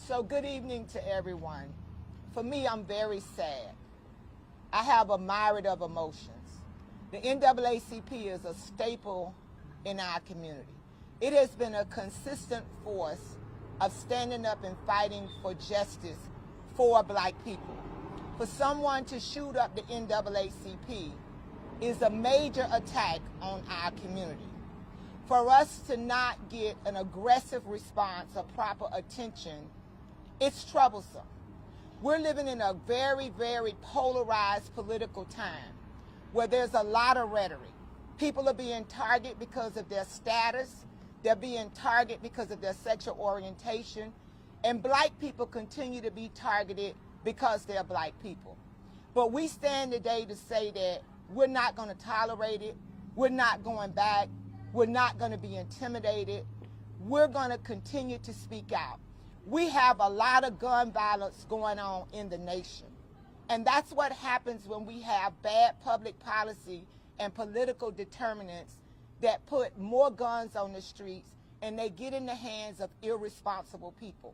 So good evening to everyone. For me, I'm very sad. I have a myriad of emotions. The NAACP is a staple in our community. It has been a consistent force of standing up and fighting for justice for black people. For someone to shoot up the NAACP is a major attack on our community. For us to not get an aggressive response or proper attention, it's troublesome. We're living in a very, very polarized political time where there's a lot of rhetoric. People are being targeted because of their status. They're being targeted because of their sexual orientation. And black people continue to be targeted because they're black people. But we stand today to say that we're not going to tolerate it. We're not going back. We're not going to be intimidated. We're going to continue to speak out. We have a lot of gun violence going on in the nation. And that's what happens when we have bad public policy and political determinants that put more guns on the streets and they get in the hands of irresponsible people.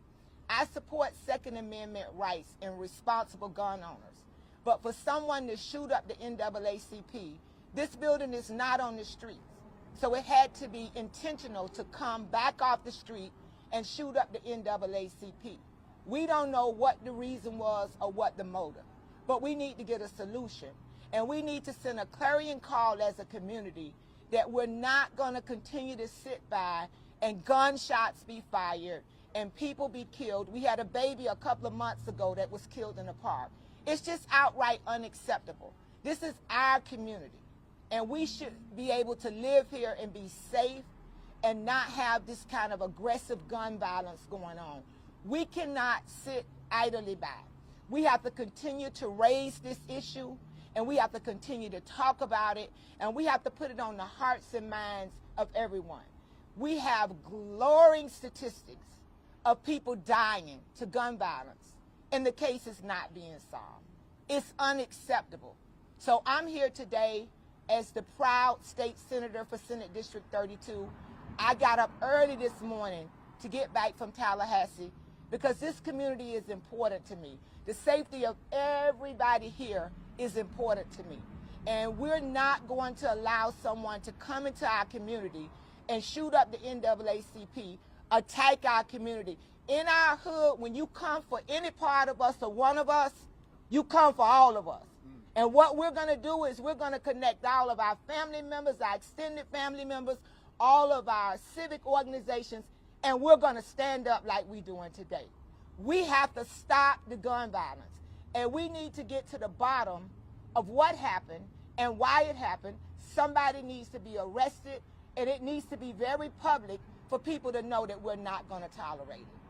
I support Second Amendment rights and responsible gun owners. But for someone to shoot up the NAACP, this building is not on the streets. So it had to be intentional to come back off the street and shoot up the NAACP. We don't know what the reason was or what the motive, but we need to get a solution. And we need to send a clarion call as a community that we're not going to continue to sit by and gunshots be fired and people be killed. We had a baby a couple of months ago that was killed in a park. It's just outright unacceptable. This is our community, and we should be able to live here and be safe and not have this kind of aggressive gun violence going on. We cannot sit idly by. We have to continue to raise this issue, and we have to continue to talk about it, and we have to put it on the hearts and minds of everyone. We have glaring statistics of people dying to gun violence, and the case is not being solved. It's unacceptable. So I'm here today as the proud state senator for Senate District 32. I got up early this morning to get back from Tallahassee because this community is important to me. The safety of everybody here is important to me. And we're not going to allow someone to come into our community and shoot up the NAACP, attack our community. In our hood, when you come for any part of us or one of us, you come for all of us. And what we're going to do is we're going to connect all of our family members, our extended family members, all of our civic organizations, and we're going to stand up like we're doing today. We have to stop the gun violence, and we need to get to the bottom of what happened and why it happened. Somebody needs to be arrested, and it needs to be very public for people to know that we're not going to tolerate it.